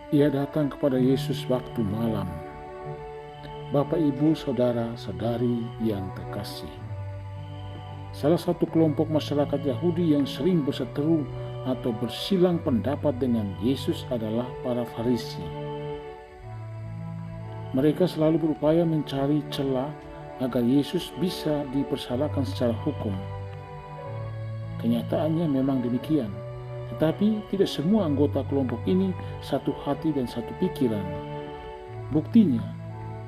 Ia datang kepada Yesus waktu malam. Bapak, Ibu, saudara-saudari yang terkasih, salah satu kelompok masyarakat Yahudi yang sering berseteru atau bersilang pendapat dengan Yesus adalah para Farisi. Mereka selalu berupaya mencari celah agar Yesus bisa dipersalahkan secara hukum. Kenyataannya memang demikian, tetapi tidak semua anggota kelompok ini satu hati dan satu pikiran. Buktinya,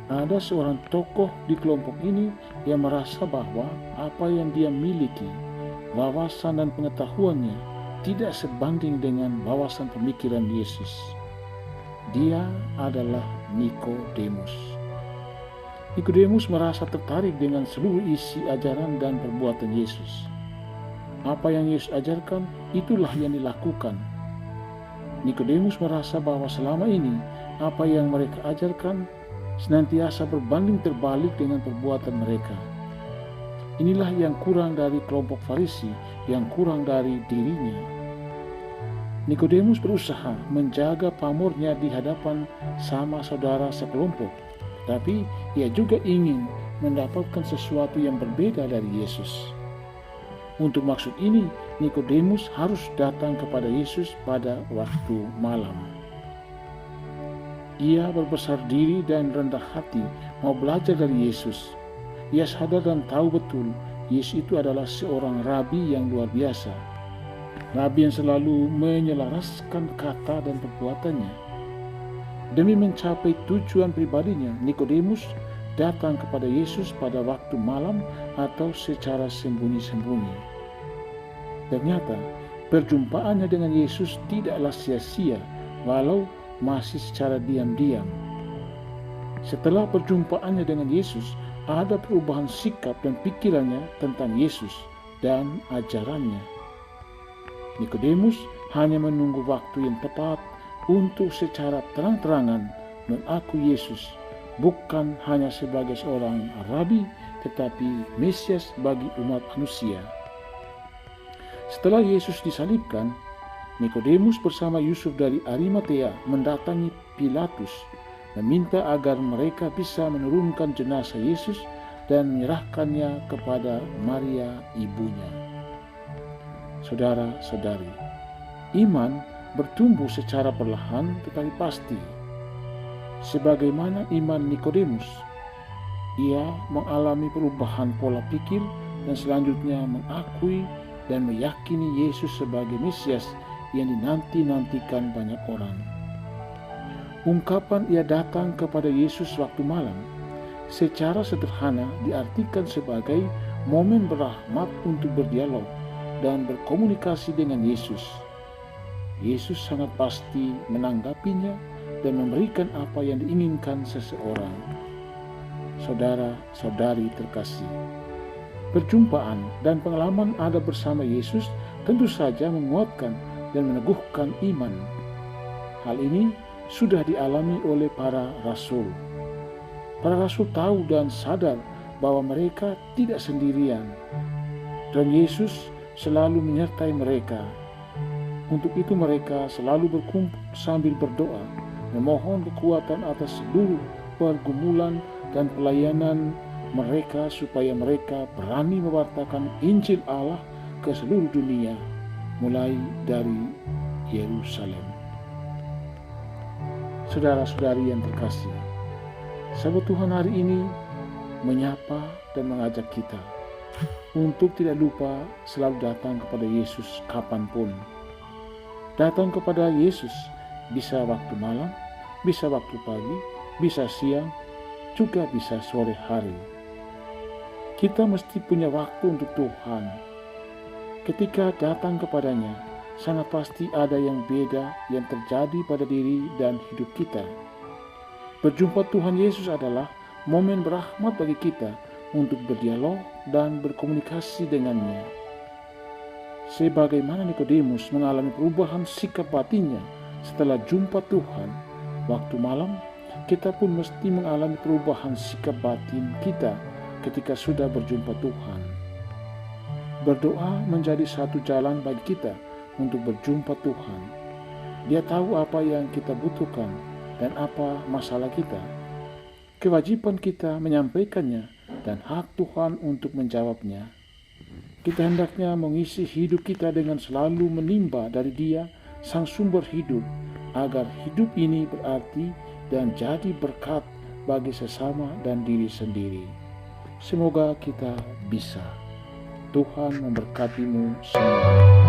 ada seorang tokoh di kelompok ini yang merasa bahwa apa yang dia miliki, wawasan dan pengetahuannya, tidak sebanding dengan wawasan pemikiran Yesus. Dia adalah Nikodemus. Nikodemus merasa tertarik dengan seluruh isi ajaran dan perbuatan Yesus. Apa yang Yesus ajarkan, itulah yang dilakukan. Nikodemus merasa bahwa selama ini apa yang mereka ajarkan senantiasa berbanding terbalik dengan perbuatan mereka. Inilah yang kurang dari kelompok Farisi, yang kurang dari dirinya. Nikodemus berusaha menjaga pamornya di hadapan sama saudara sekelompok, tapi ia juga ingin mendapatkan sesuatu yang berbeda dari Yesus. Untuk maksud ini, Nikodemus harus datang kepada Yesus pada waktu malam. Ia berbesar diri dan rendah hati mau belajar dari Yesus. Ia sadar dan tahu betul Yesus itu adalah seorang rabi yang luar biasa. Rabi yang selalu menyelaraskan kata dan perbuatannya. Demi mencapai tujuan pribadinya, Nikodemus datang kepada Yesus pada waktu malam atau secara sembunyi-sembunyi. Ternyata perjumpaannya dengan Yesus tidaklah sia-sia walau masih secara diam-diam. Setelah perjumpaannya dengan Yesus, ada perubahan sikap dan pikirannya tentang Yesus dan ajarannya. Nikodemus hanya menunggu waktu yang tepat untuk secara terang-terangan mengakui Yesus bukan hanya sebagai seorang rabi, tetapi Mesias bagi umat manusia. Setelah Yesus disalibkan, Nikodemus bersama Yusuf dari Arimatea mendatangi Pilatus, meminta agar mereka bisa menurunkan jenazah Yesus dan menyerahkannya kepada Maria ibunya. Saudara-saudari, iman bertumbuh secara perlahan tetapi pasti. Sebagaimana iman Nikodemus, ia mengalami perubahan pola pikir dan selanjutnya mengakui dan meyakini Yesus sebagai Mesias yang dinanti-nantikan banyak orang. Ungkapan ia datang kepada Yesus waktu malam secara sederhana diartikan sebagai momen berahmat untuk berdialog dan berkomunikasi dengan Yesus. Yesus sangat pasti menanggapinya dan memberikan apa yang diinginkan seseorang. Saudara-saudari terkasih, perjumpaan dan pengalaman ada bersama Yesus tentu saja menguatkan dan meneguhkan iman. Hal ini sudah dialami oleh para rasul. Para rasul tahu dan sadar bahwa mereka tidak sendirian, dan Yesus selalu menyertai mereka. Untuk itu mereka selalu berkumpul sambil berdoa, memohon kekuatan atas seluruh pergumulan dan pelayanan mereka supaya mereka berani mewartakan Injil Allah ke seluruh dunia, mulai dari Yerusalem. Saudara-saudari yang terkasih, Sahabat Tuhan hari ini menyapa dan mengajak kita untuk tidak lupa selalu datang kepada Yesus kapanpun. Datang kepada Yesus bisa waktu malam, bisa waktu pagi, bisa siang, juga bisa sore hari. Kita mesti punya waktu untuk Tuhan. Ketika datang kepadanya, sangat pasti ada yang beda yang terjadi pada diri dan hidup kita. Berjumpa Tuhan Yesus adalah momen berahmat bagi kita untuk berdialog dan berkomunikasi dengannya. Sebagaimana Nikodemus mengalami perubahan sikap batinnya setelah jumpa Tuhan waktu malam, kita pun mesti mengalami perubahan sikap batin kita ketika sudah berjumpa Tuhan. Berdoa menjadi satu jalan bagi kita untuk berjumpa Tuhan. Dia tahu apa yang kita butuhkan dan apa masalah kita. Kewajiban kita menyampaikannya dan hak Tuhan untuk menjawabnya. Kita hendaknya mengisi hidup kita dengan selalu menimba dari Dia, Sang Sumber hidup, agar hidup ini berarti dan jadi berkat bagi sesama dan diri sendiri. Semoga kita bisa. Tuhan memberkatimu semua.